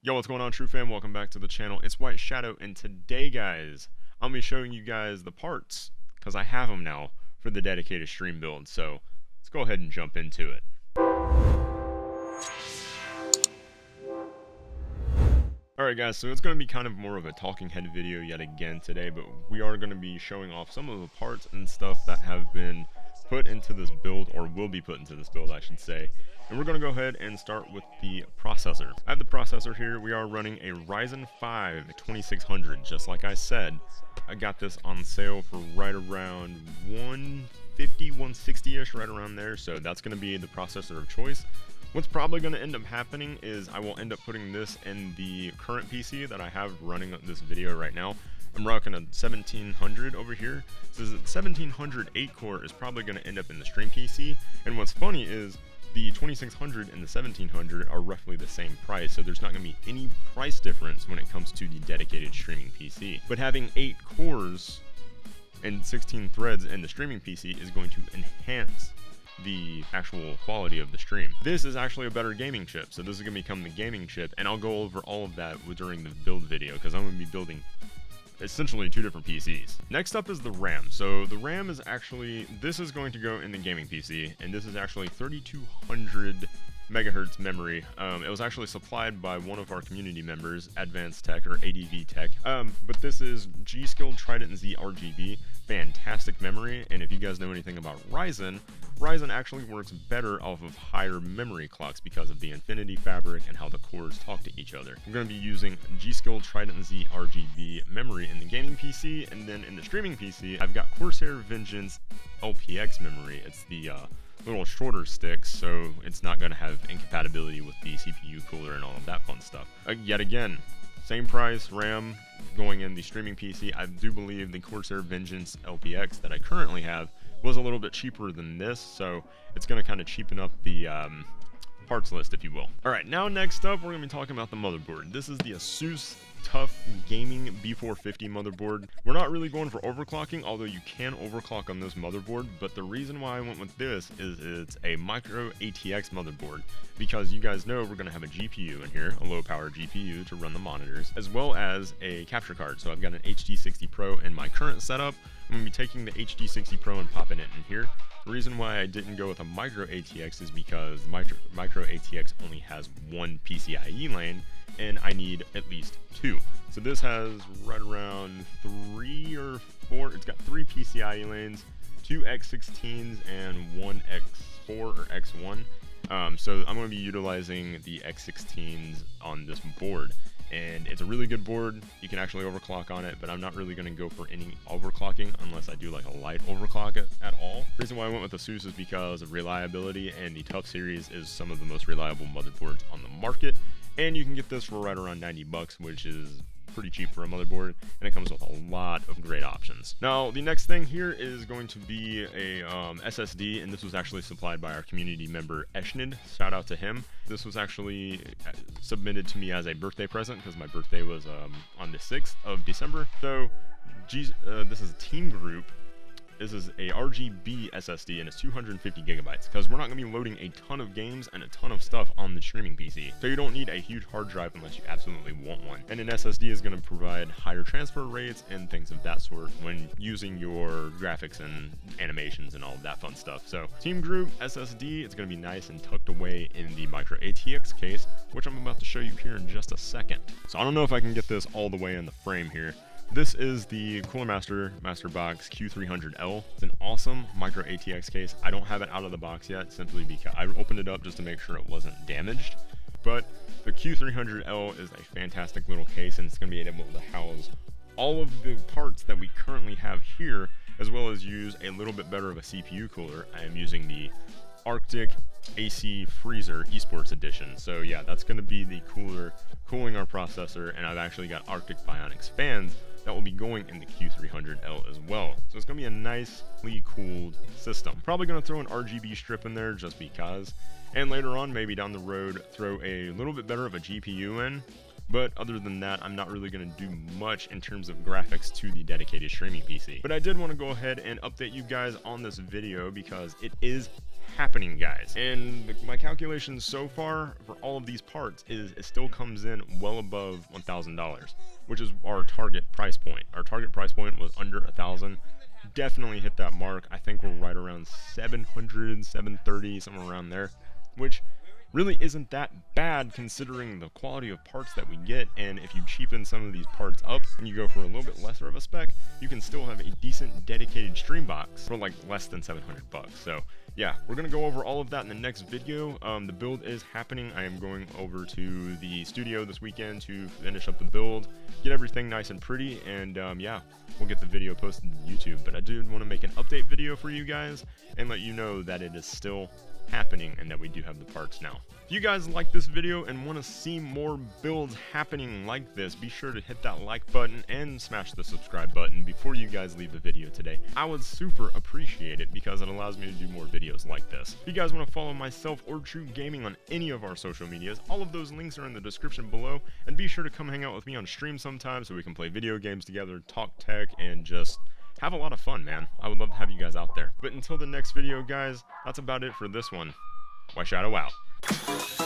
Yo, what's going on, True Fam? Welcome back to the channel. It's Whiteshadow, and today, guys, I'm going to be showing you guys the parts, because I have them now, for the dedicated stream build. So, let's go ahead and jump into it. Alright guys, so it's going to be kind of more of a talking head video yet again today, but we are going to be showing off some of the parts and stuff that have been put into this build, or will be put into this build, I should say. And we're going to go ahead and start with the processor. I have the processor here. We are running a Ryzen 5 2600, just like I said. I got this on sale for right around 150, 160-ish, right around there, so that's going to be the processor of choice. What's probably going to end up happening is I will end up putting this in the current PC that I have running this video right now. I'm rocking a 1700 over here. So the 1700 8-core is probably going to end up in the stream PC. And what's funny is the 2600 and the 1700 are roughly the same price, so there's not going to be any price difference when it comes to the dedicated streaming PC. But having 8 cores and 16 threads in the streaming PC is going to enhance the actual quality of the stream. This is actually a better gaming chip, so this is going to become the gaming chip, and I'll go over all of that during the build video, because I'm going to be building essentially 2 different PCs. Next up is the RAM. So the RAM is actually, this is going to go in the gaming PC, and this is actually 3200 megahertz memory. It was actually supplied by one of our community members, Advanced Tech, or ADV Tech. But this is G-Skill Trident Z RGB. Fantastic memory, and if you guys know anything about Ryzen actually works better off of higher memory clocks because of the Infinity Fabric and how the cores talk to each other. We're going to be using G-Skill Trident Z RGB memory in the gaming PC, and then in the streaming PC, I've got Corsair Vengeance LPX memory. It's the little shorter sticks, so it's not going to have incompatibility with the CPU cooler and all of that fun stuff. Yet again, same price, RAM, going in the streaming PC. I do believe the Corsair Vengeance LPX that I currently have was a little bit cheaper than this, so it's going to kind of cheapen up the parts list, if you will. Alright, now next up, we're going to be talking about the motherboard. This is the Asus TUF Gaming B450 motherboard. We're not really going for overclocking, although you can overclock on this motherboard, but the reason why I went with this is it's a micro ATX motherboard, because you guys know we're going to have a GPU in here, a low power GPU to run the monitors, as well as a capture card. So I've got an HD60 Pro in my current setup. I'm going to be taking the HD60 Pro and popping it in here. The reason why I didn't go with a micro ATX is because micro ATX only has one PCIe lane, and I need at least 2. So this has right around 3 or 4, it's got 3 PCIe lanes, 2 X16s, and 1 X4 or X1. So I'm going to be utilizing the X16s on this board. And it's a really good board. You can actually overclock on it, but I'm not really going to go for any overclocking unless I do like a light overclock at all. The reason why I went with Asus is because of reliability, and the TUF series is some of the most reliable motherboards on the market. And you can get this for right around 90 bucks, which is pretty cheap for a motherboard, and it comes with a lot of great options. Now, the next thing here is going to be a SSD, and this was actually supplied by our community member Eshnid. Shout out to him. This was actually submitted to me as a birthday present because my birthday was on the 6th of December. So, this is a team group. This is a RGB SSD, and it's 250 gigabytes, because we're not going to be loading a ton of games and a ton of stuff on the streaming PC. So you don't need a huge hard drive unless you absolutely want one. And an SSD is going to provide higher transfer rates and things of that sort when using your graphics and animations and all of that fun stuff. So Team Group SSD, it's going to be nice and tucked away in the micro ATX case, which I'm about to show you here in just a second. So I don't know if I can get this all the way in the frame here. This is the Cooler Master Box Q300L. It's an awesome micro ATX case. I don't have it out of the box yet, simply because I opened it up just to make sure it wasn't damaged. But the Q300L is a fantastic little case, and it's going to be able to house all of the parts that we currently have here, as well as use a little bit better of a CPU cooler. I am using the Arctic AC Freezer Esports Edition. So yeah, that's going to be the cooler cooling our processor, and I've actually got Arctic Bionics fans that will be going in the Q300L as well. So it's going to be a nicely cooled system. Probably going to throw an RGB strip in there just because. And later on, maybe down the road, throw a little bit better of a GPU in. But other than that, I'm not really going to do much in terms of graphics to the dedicated streaming PC. But I did want to go ahead and update you guys on this video because it is happening, guys. And my calculations so far for all of these parts is it still comes in well above $1,000, which is our target price point. Our target price point was under $1,000. Definitely hit that mark. I think we're right around 700, 730, somewhere around there, which really isn't that bad considering the quality of parts that we get. And if you cheapen some of these parts up and you go for a little bit lesser of a spec, you can still have a decent dedicated stream box for like less than 700 bucks. So yeah, we're gonna go over all of that in the next video. The build is happening. I am going over to the studio this weekend to finish up the build, get everything nice and pretty, and yeah, we'll get the video posted to YouTube. But I did want to make an update video for you guys and let you know that it is still happening and that we do have the parts now. If you guys like this video and want to see more builds happening like this, be sure to hit that like button and smash the subscribe button before you guys leave the video today. I would super appreciate it because it allows me to do more videos like this. If you guys want to follow myself or TRUgaming on any of our social medias, all of those links are in the description below, and be sure to come hang out with me on stream sometime so we can play video games together, talk tech, and just have a lot of fun, man. I would love to have you guys out there. But until the next video, guys, that's about it for this one. Whiteshadow out.